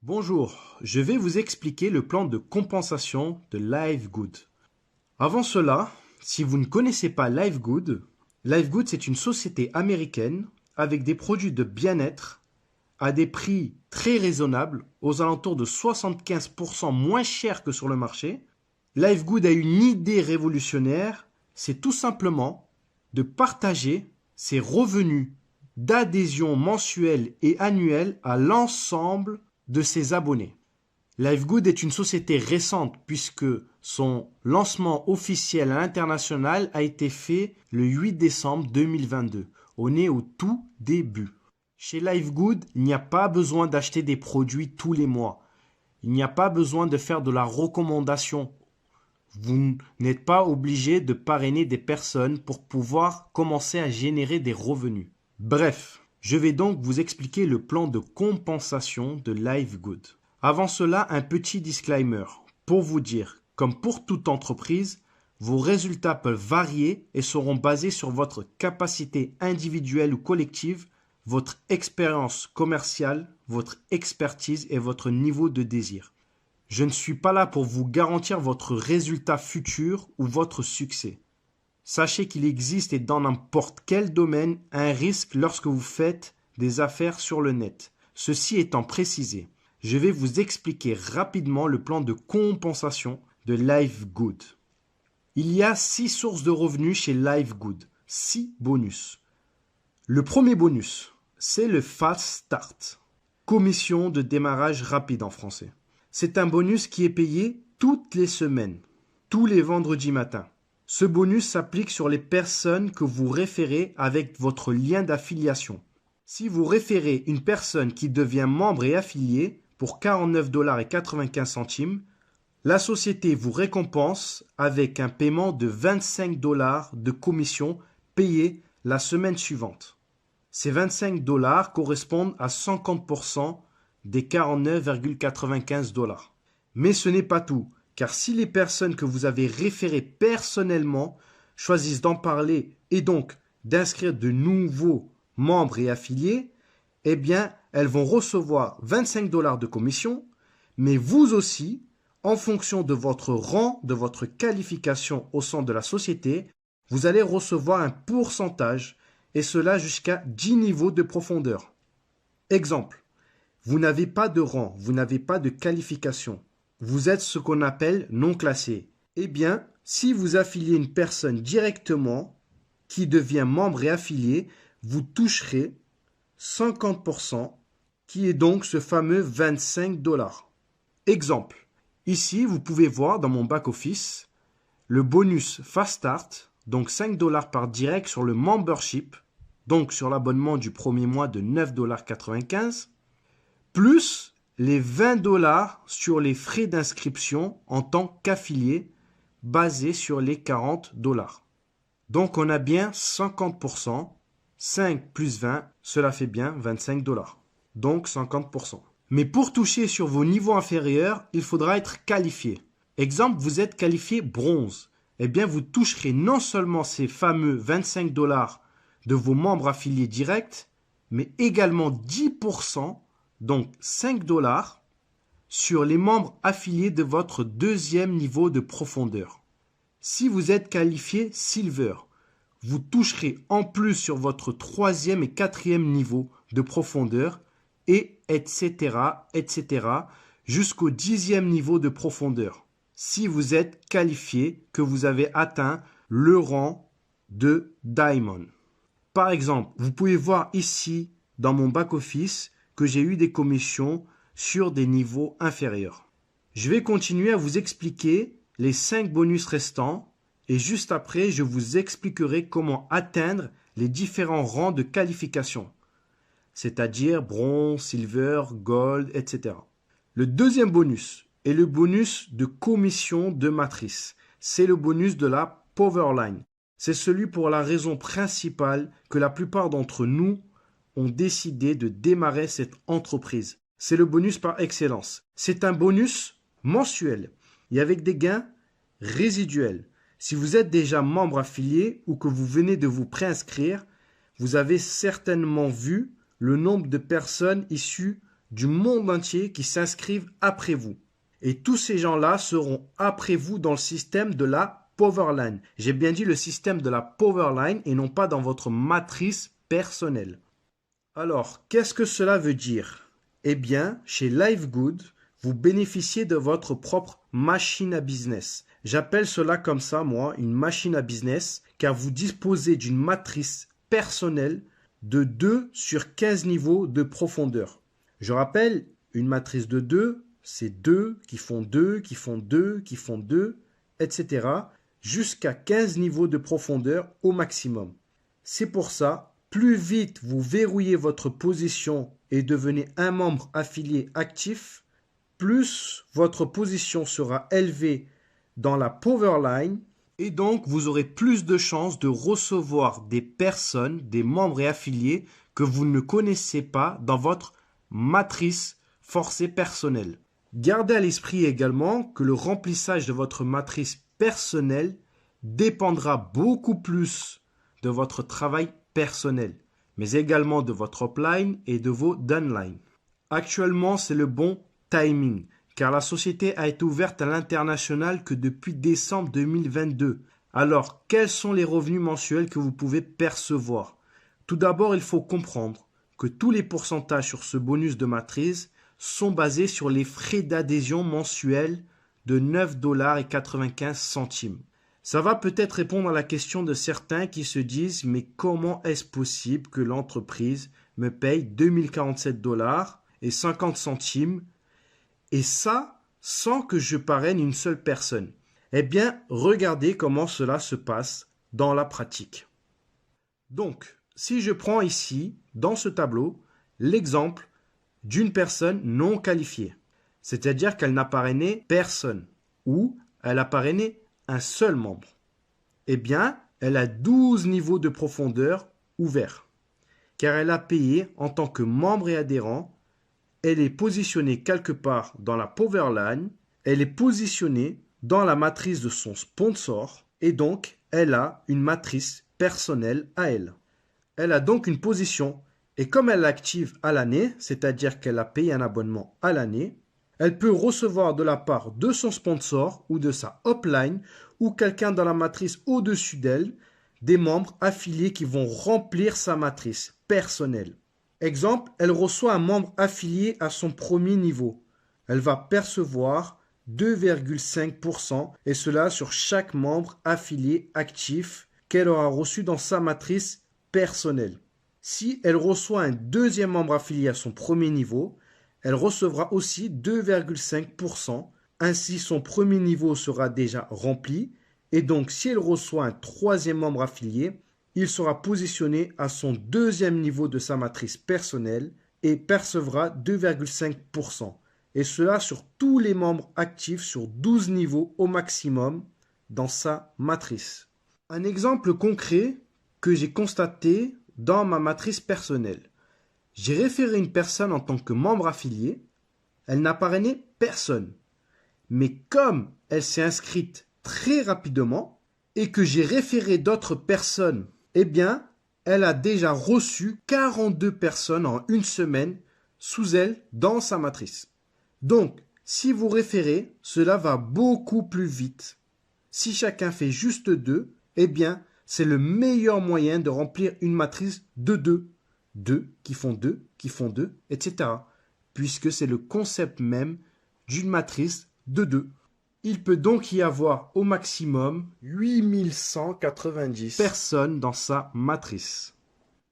Bonjour, je vais vous expliquer le plan de compensation de LiveGood. Avant cela, si vous ne connaissez pas LiveGood, LiveGood c'est une société américaine avec des produits de bien-être à des prix très raisonnables, aux alentours de 75% moins chers que sur le marché. LiveGood a une idée révolutionnaire, c'est tout simplement de partager ses revenus d'adhésion mensuelle et annuelle à l'ensemble de ses abonnés. LiveGood est une société récente puisque son lancement officiel à l'international a été fait le 8 décembre 2022. On est au tout début. Chez LiveGood, il n'y a pas besoin d'acheter des produits tous les mois. Il n'y a pas besoin de faire de la recommandation. Vous n'êtes pas obligé de parrainer des personnes pour pouvoir commencer à générer des revenus. Bref, je vais donc vous expliquer le plan de compensation de LiveGood. Avant cela, un petit disclaimer pour vous dire, comme pour toute entreprise, vos résultats peuvent varier et seront basés sur votre capacité individuelle ou collective, votre expérience commerciale, votre expertise et votre niveau de désir. Je ne suis pas là pour vous garantir votre résultat futur ou votre succès. Sachez qu'il existe et dans n'importe quel domaine un risque lorsque vous faites des affaires sur le net. Ceci étant précisé, je vais vous expliquer rapidement le plan de compensation de LiveGood. Il y a 6 sources de revenus chez LiveGood, 6 bonus. Le premier bonus, c'est le Fast Start, commission de démarrage rapide en français. C'est un bonus qui est payé toutes les semaines, tous les vendredis matins. Ce bonus s'applique sur les personnes que vous référez avec votre lien d'affiliation. Si vous référez une personne qui devient membre et affiliée pour 49,95 $, la société vous récompense avec un paiement de 25 $ de commission payée la semaine suivante. Ces 25 $ correspondent à 50% des 49,95 $. Mais ce n'est pas tout. Car si les personnes que vous avez référées personnellement choisissent d'en parler et donc d'inscrire de nouveaux membres et affiliés, eh bien, elles vont recevoir 25 $ de commission, mais vous aussi, en fonction de votre rang, de votre qualification au sein de la société, vous allez recevoir un pourcentage, et cela jusqu'à 10 niveaux de profondeur. Exemple, vous n'avez pas de rang, vous n'avez pas de qualification. Vous êtes ce qu'on appelle non classé. Eh bien, si vous affiliez une personne directement qui devient membre et affilié, vous toucherez 50%, qui est donc ce fameux 25 $. Exemple, ici vous pouvez voir dans mon back-office le bonus Fast Start, donc 5 $ par direct sur le membership, donc sur l'abonnement du premier mois de 9,95 $, plus les 20 $ sur les frais d'inscription en tant qu'affilié basés sur les 40 $. Donc on a bien 50%, 5 plus 20, cela fait bien 25 $. Donc 50%. Mais pour toucher sur vos niveaux inférieurs, il faudra être qualifié. Exemple, vous êtes qualifié bronze. Eh bien, vous toucherez non seulement ces fameux 25 $ de vos membres affiliés directs, mais également 10%, donc 5 $ sur les membres affiliés de votre deuxième niveau de profondeur. Si vous êtes qualifié Silver, vous toucherez en plus sur votre troisième et quatrième niveau de profondeur et etc. jusqu'au 10e niveau de profondeur. Si vous êtes qualifié, que vous avez atteint le rang de Diamond. Par exemple, vous pouvez voir ici dans mon back-office que j'ai eu des commissions sur des niveaux inférieurs. Je vais continuer à vous expliquer les 5 bonus restants et juste après, je vous expliquerai comment atteindre les différents rangs de qualification, c'est-à-dire bronze, silver, gold, etc. Le deuxième bonus est le bonus de commission de matrice. C'est le bonus de la Powerline. C'est celui pour la raison principale que la plupart d'entre nous ont décidé de démarrer cette entreprise. C'est le bonus par excellence. C'est un bonus mensuel et avec des gains résiduels. Si vous êtes déjà membre affilié ou que vous venez de vous préinscrire, vous avez certainement vu le nombre de personnes issues du monde entier qui s'inscrivent après vous. Et tous ces gens-là seront après vous dans le système de la Powerline. J'ai bien dit le système de la Powerline et non pas dans votre matrice personnelle. Alors, qu'est-ce que cela veut dire? Eh bien, chez LiveGood, vous bénéficiez de votre propre machine à business. J'appelle cela comme ça, moi, une machine à business, car vous disposez d'une matrice personnelle de 2 sur 15 niveaux de profondeur. Je rappelle, une matrice de 2, c'est 2 qui font 2, qui font 2, qui font 2, etc. jusqu'à 15 niveaux de profondeur au maximum. C'est pour ça, plus vite vous verrouillez votre position et devenez un membre affilié actif, plus votre position sera élevée dans la Powerline et donc vous aurez plus de chances de recevoir des personnes, des membres et affiliés que vous ne connaissez pas dans votre matrice forcée personnelle. Gardez à l'esprit également que le remplissage de votre matrice personnelle dépendra beaucoup plus de votre travail personnel, mais également de votre upline et de vos downline. Actuellement, c'est le bon timing, car la société a été ouverte à l'international que depuis décembre 2022. Alors, quels sont les revenus mensuels que vous pouvez percevoir? Tout d'abord, il faut comprendre que tous les pourcentages sur ce bonus de matrice sont basés sur les frais d'adhésion mensuels de 9,95 $. Ça va peut-être répondre à la question de certains qui se disent « Mais comment est-ce possible que l'entreprise me paye 2047 $ et 50 centimes et ça sans que je parraine une seule personne ?» Eh bien, regardez comment cela se passe dans la pratique. Donc, si je prends ici, dans ce tableau, l'exemple d'une personne non qualifiée, c'est-à-dire qu'elle n'a parrainé personne ou elle a parrainé un seul membre, eh bien, elle a 12 niveaux de profondeur ouverts, car elle a payé en tant que membre et adhérent, elle est positionnée quelque part dans la Powerline, elle est positionnée dans la matrice de son sponsor, et donc, elle a une matrice personnelle à elle. Elle a donc une position, et comme elle l'active à l'année, c'est-à-dire qu'elle a payé un abonnement à l'année, elle peut recevoir de la part de son sponsor ou de sa upline ou quelqu'un dans la matrice au-dessus d'elle des membres affiliés qui vont remplir sa matrice personnelle. Exemple, elle reçoit un membre affilié à son premier niveau. Elle va percevoir 2,5% et cela sur chaque membre affilié actif qu'elle aura reçu dans sa matrice personnelle. Si elle reçoit un deuxième membre affilié à son premier niveau, elle recevra aussi 2,5%. Ainsi, son premier niveau sera déjà rempli. Et donc, si elle reçoit un troisième membre affilié, il sera positionné à son deuxième niveau de sa matrice personnelle et percevra 2,5%. Et cela sur tous les membres actifs sur 12 niveaux au maximum dans sa matrice. Un exemple concret que j'ai constaté dans ma matrice personnelle. J'ai référé une personne en tant que membre affilié. Elle n'a parrainé personne. Mais comme elle s'est inscrite très rapidement et que j'ai référé d'autres personnes, eh bien, elle a déjà reçu 42 personnes en une semaine sous elle dans sa matrice. Donc, si vous référez, cela va beaucoup plus vite. Si chacun fait juste 2, eh bien, c'est le meilleur moyen de remplir une matrice de 2. 2 qui font 2, qui font 2, etc. Puisque c'est le concept même d'une matrice de 2. Il peut donc y avoir au maximum 8190 personnes dans sa matrice.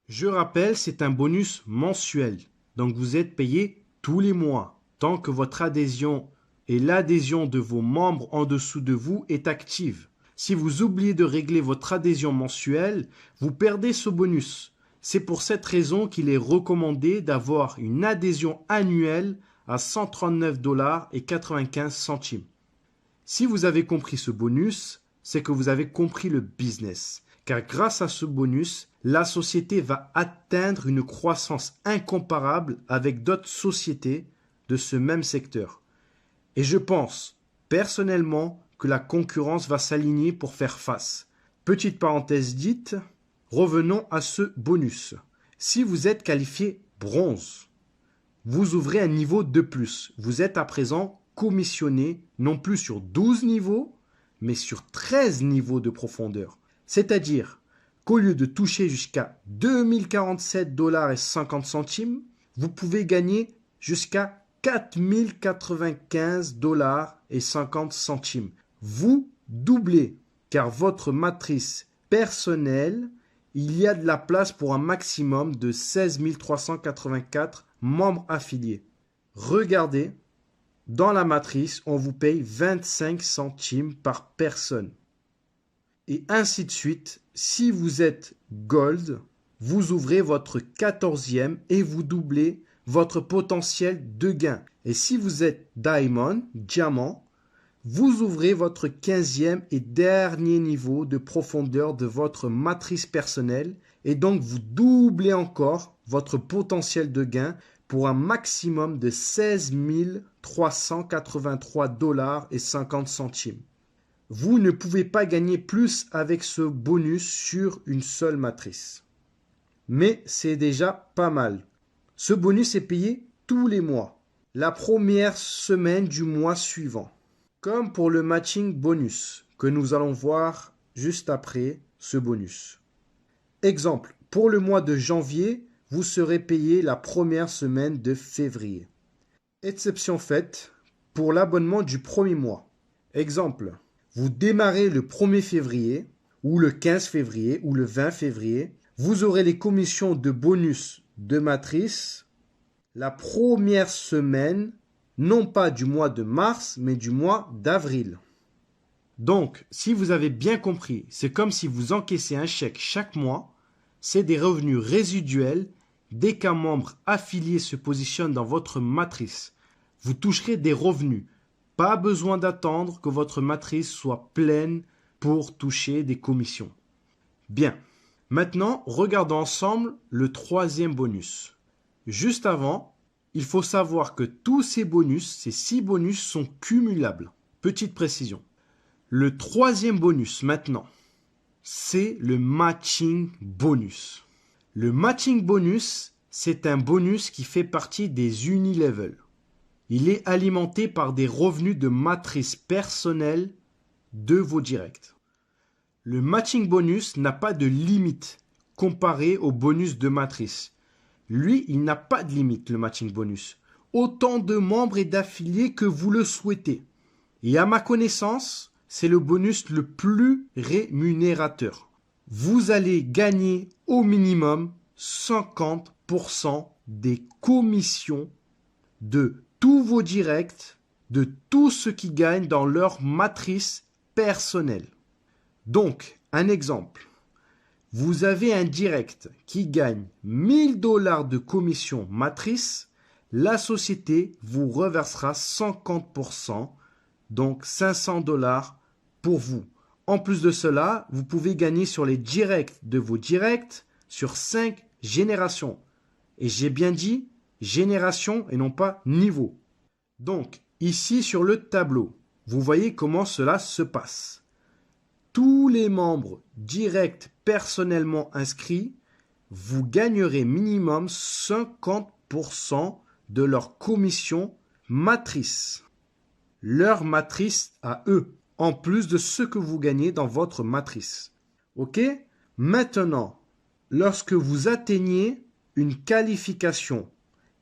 Je rappelle, c'est un bonus mensuel. Donc vous êtes payé tous les mois, tant que votre adhésion et l'adhésion de vos membres en dessous de vous est active. Si vous oubliez de régler votre adhésion mensuelle, vous perdez ce bonus. C'est pour cette raison qu'il est recommandé d'avoir une adhésion annuelle à 139,95 $. Si vous avez compris ce bonus, c'est que vous avez compris le business. Car grâce à ce bonus, la société va atteindre une croissance incomparable avec d'autres sociétés de ce même secteur. Et je pense, personnellement, que la concurrence va s'aligner pour faire face. Petite parenthèse dite, revenons à ce bonus. Si vous êtes qualifié bronze, vous ouvrez un niveau de plus. Vous êtes à présent commissionné non plus sur 12 niveaux, mais sur 13 niveaux de profondeur. C'est-à-dire qu'au lieu de toucher jusqu'à 2047,50 $, vous pouvez gagner jusqu'à 4095,50 $. Vous doublez, car votre matrice personnelle, il y a de la place pour un maximum de 16 384 membres affiliés. Regardez, dans la matrice, on vous paye 25 centimes par personne. Et ainsi de suite, si vous êtes Gold, vous ouvrez votre 14e et vous doublez votre potentiel de gain. Et si vous êtes Diamond, Diamant, vous ouvrez votre 15e et dernier niveau de profondeur de votre matrice personnelle et donc vous doublez encore votre potentiel de gain pour un maximum de 16 383,50 $. Vous ne pouvez pas gagner plus avec ce bonus sur une seule matrice. Mais c'est déjà pas mal. Ce bonus est payé tous les mois, la première semaine du mois suivant. Comme pour le matching bonus que nous allons voir juste après ce bonus. Exemple, pour le mois de janvier, vous serez payé la première semaine de février. Exception faite pour l'abonnement du premier mois. Exemple, vous démarrez le 1er février ou le 15 février ou le 20 février. Vous aurez les commissions de bonus de matrice la première semaine, non pas du mois de mars, mais du mois d'avril. Donc, si vous avez bien compris, c'est comme si vous encaissez un chèque chaque mois, c'est des revenus résiduels dès qu'un membre affilié se positionne dans votre matrice. Vous toucherez des revenus. Pas besoin d'attendre que votre matrice soit pleine pour toucher des commissions. Bien. Maintenant, regardons ensemble le troisième bonus. Juste avant, il faut savoir que tous ces bonus, ces 6 bonus sont cumulables. Petite précision. Le troisième bonus maintenant, c'est le matching bonus. Le matching bonus, c'est un bonus qui fait partie des Unilevel. Il est alimenté par des revenus de matrice personnelle de vos directs. Le matching bonus n'a pas de limite comparé au bonus de matrice. Lui, il n'a pas de limite, le matching bonus. Autant de membres et d'affiliés que vous le souhaitez. Et à ma connaissance, c'est le bonus le plus rémunérateur. Vous allez gagner au minimum 50% des commissions de tous vos directs, de tous ceux qui gagnent dans leur matrice personnelle. Donc, un exemple. Vous avez un direct qui gagne 1 000 $ de commission matrice, la société vous reversera 50%, donc 500 $ pour vous. En plus de cela, vous pouvez gagner sur les directs de vos directs sur 5 générations. Et j'ai bien dit génération et non pas niveau. Donc, ici sur le tableau, vous voyez comment cela se passe. Tous les membres directs personnellement inscrits, vous gagnerez minimum 50% de leur commission matrice. Leur matrice à eux, en plus de ce que vous gagnez dans votre matrice. Ok? Maintenant, lorsque vous atteignez une qualification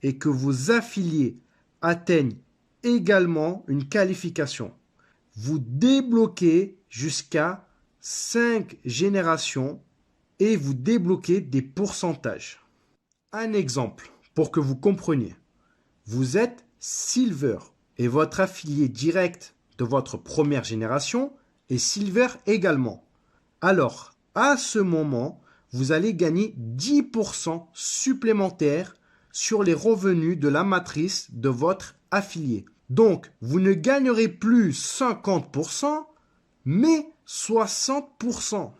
et que vos affiliés atteignent également une qualification, vous débloquez jusqu'à 5 générations et vous débloquez des pourcentages. Un exemple pour que vous compreniez. Vous êtes Silver et votre affilié direct de votre première génération est Silver également. Alors, à ce moment, vous allez gagner 10% supplémentaires sur les revenus de la matrice de votre affilié. Donc, vous ne gagnerez plus 50%, mais 60%.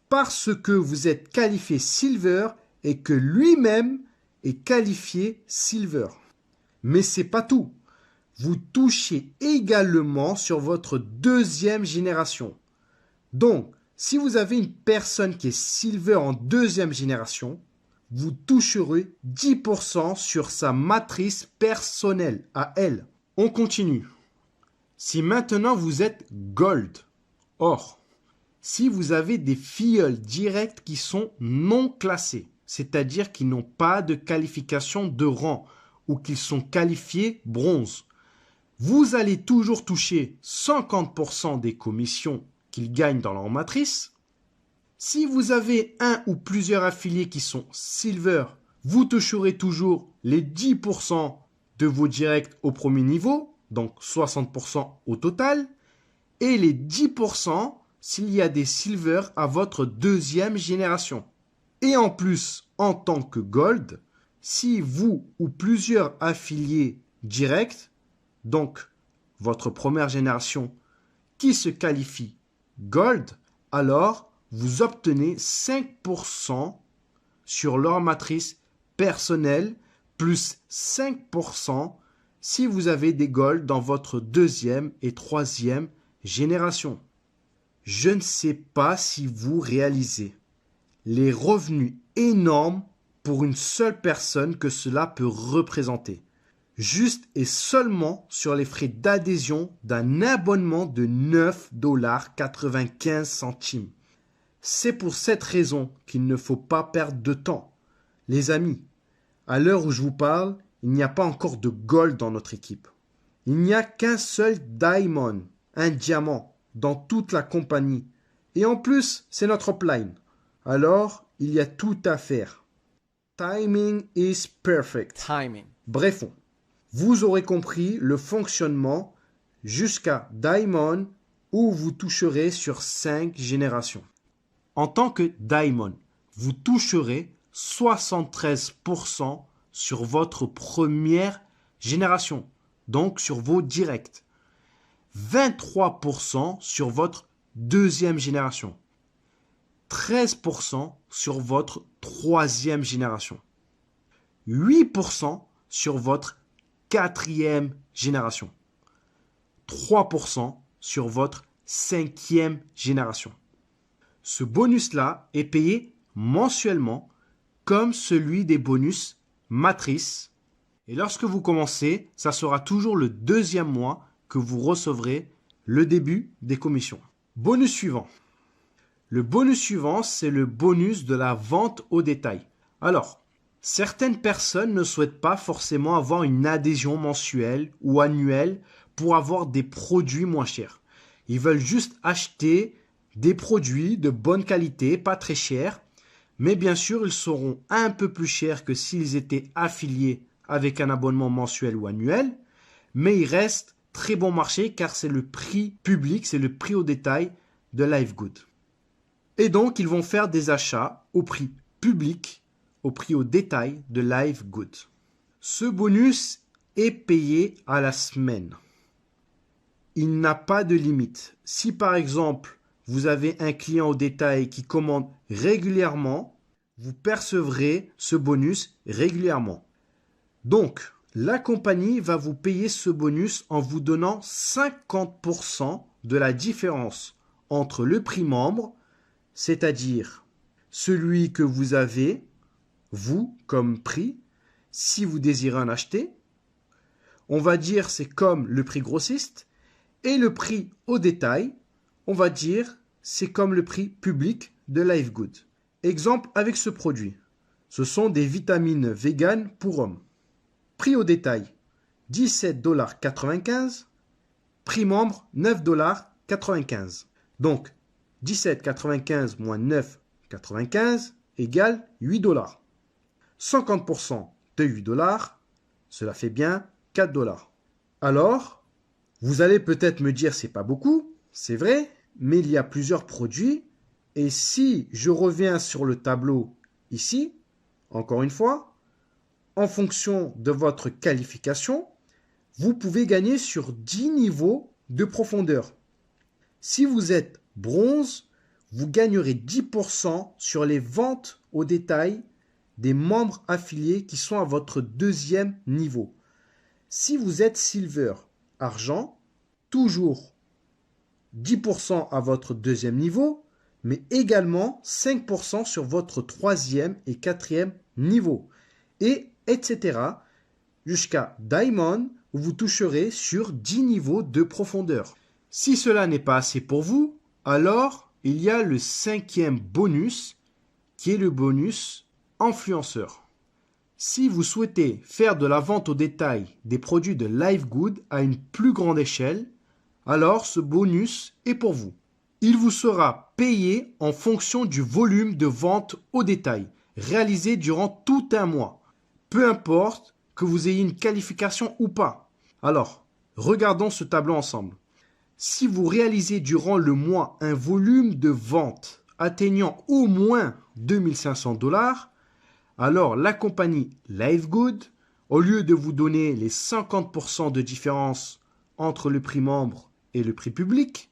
Parce que vous êtes qualifié Silver et que lui-même est qualifié Silver. Mais c'est pas tout. Vous touchez également sur votre deuxième génération. Donc, si vous avez une personne qui est Silver en deuxième génération, vous toucherez 10% sur sa matrice personnelle à elle. On continue. Si maintenant vous êtes Gold, or, si vous avez des filleuls directs qui sont non classés, c'est-à-dire qui n'ont pas de qualification de rang ou qu'ils sont qualifiés bronze, vous allez toujours toucher 50% des commissions qu'ils gagnent dans leur matrice. Si vous avez un ou plusieurs affiliés qui sont silver, vous toucherez toujours les 10% de vos directs au premier niveau, donc 60% au total, et les 10% s'il y a des silver à votre deuxième génération. Et en plus, en tant que gold, si vous ou plusieurs affiliés directs, donc votre première génération, qui se qualifie gold, alors vous obtenez 5% sur leur matrice personnelle, plus 5% si vous avez des gold dans votre deuxième et troisième génération. Je ne sais pas si vous réalisez les revenus énormes pour une seule personne que cela peut représenter, juste et seulement sur les frais d'adhésion d'un abonnement de 9,95 $. C'est pour cette raison qu'il ne faut pas perdre de temps. Les amis, à l'heure où je vous parle, il n'y a pas encore de gold dans notre équipe. Il n'y a qu'un seul diamond, un diamant, dans toute la compagnie. Et en plus, c'est notre upline. Alors, il y a tout à faire. Timing is perfect. Timing. Bref, vous aurez compris le fonctionnement jusqu'à Diamond où vous toucherez sur 5 générations. En tant que Diamond, vous toucherez 73% sur votre première génération, donc sur vos directs. 23% sur votre deuxième génération. 13% sur votre troisième génération. 8% sur votre quatrième génération. 3% sur votre cinquième génération. Ce bonus-là est payé mensuellement comme celui des bonus matrice. Et lorsque vous commencez, ça sera toujours le deuxième mois que vous recevrez le début des commissions. Bonus suivant. Le bonus suivant, c'est le bonus de la vente au détail. Alors, certaines personnes ne souhaitent pas forcément avoir une adhésion mensuelle ou annuelle pour avoir des produits moins chers. Ils veulent juste acheter des produits de bonne qualité, pas très chers, mais bien sûr, ils seront un peu plus chers que s'ils étaient affiliés avec un abonnement mensuel ou annuel, mais ils restent très bon marché car c'est le prix public, c'est le prix au détail de LiveGood. Et donc, ils vont faire des achats au prix public, au prix au détail de LiveGood. Ce bonus est payé à la semaine. Il n'a pas de limite. Si par exemple, vous avez un client au détail qui commande régulièrement, vous percevrez ce bonus régulièrement. Donc, la compagnie va vous payer ce bonus en vous donnant 50% de la différence entre le prix membre, c'est-à-dire celui que vous avez, vous, comme prix, si vous désirez en acheter. On va dire c'est comme le prix grossiste. Et le prix au détail, on va dire c'est comme le prix public de LiveGood. Exemple avec ce produit. Ce sont des vitamines véganes pour hommes. Prix au détail, 17,95 $. Prix membre, 9,95 $. Donc, 17,95 moins 9,95 égale 8 $. 50% de 8 $, cela fait bien 4 $. Alors, vous allez peut-être me dire c'est pas beaucoup, c'est vrai, mais il y a plusieurs produits. Et si je reviens sur le tableau ici, encore une fois, en fonction de votre qualification, vous pouvez gagner sur 10 niveaux de profondeur. Si vous êtes bronze, vous gagnerez 10% sur les ventes au détail des membres affiliés qui sont à votre deuxième niveau. Si vous êtes silver, argent, toujours 10% à votre deuxième niveau, mais également 5% sur votre troisième et quatrième niveau, et etc. jusqu'à Diamond où vous toucherez sur 10 niveaux de profondeur. Si cela n'est pas assez pour vous, alors il y a le 5e bonus qui est le bonus influenceur. Si vous souhaitez faire de la vente au détail des produits de LiveGood à une plus grande échelle, alors ce bonus est pour vous. Il vous sera payé en fonction du volume de vente au détail réalisé durant tout un mois, peu importe que vous ayez une qualification ou pas. Alors, regardons ce tableau ensemble. Si vous réalisez durant le mois un volume de vente atteignant au moins 2500 $, alors la compagnie LiveGood, au lieu de vous donner les 50% de différence entre le prix membre et le prix public,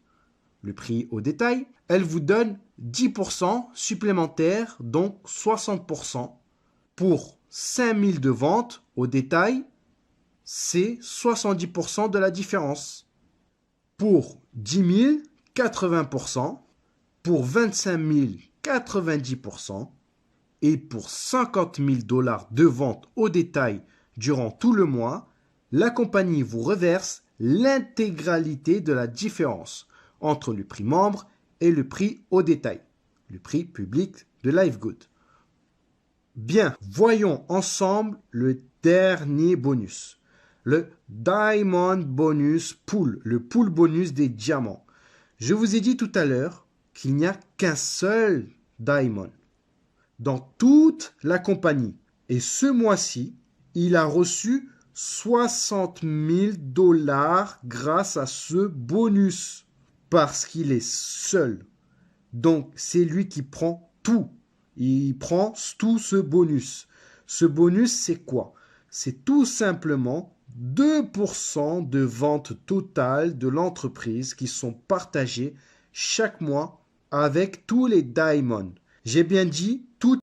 le prix au détail, elle vous donne 10% supplémentaires, donc 60%. Pour 5000 de vente au détail, c'est 70% de la différence. Pour 10 000, 80%. Pour 25 000, 90%. Et pour 50 000 $ de vente au détail durant tout le mois, la compagnie vous reverse l'intégralité de la différence entre le prix membre et le prix au détail, le prix public de LiveGood. Bien, voyons ensemble le dernier bonus, le Diamond Bonus Pool, le pool bonus des diamants. Je vous ai dit tout à l'heure qu'il n'y a qu'un seul Diamond dans toute la compagnie. Et ce mois-ci, il a reçu 60 000 $ grâce à ce bonus. Parce qu'il est seul. Donc, c'est lui qui prend tout. Il prend tout ce bonus. Ce bonus, c'est quoi? C'est tout simplement 2% de vente totale de l'entreprise qui sont partagées chaque mois avec tous les diamonds. J'ai bien dit tout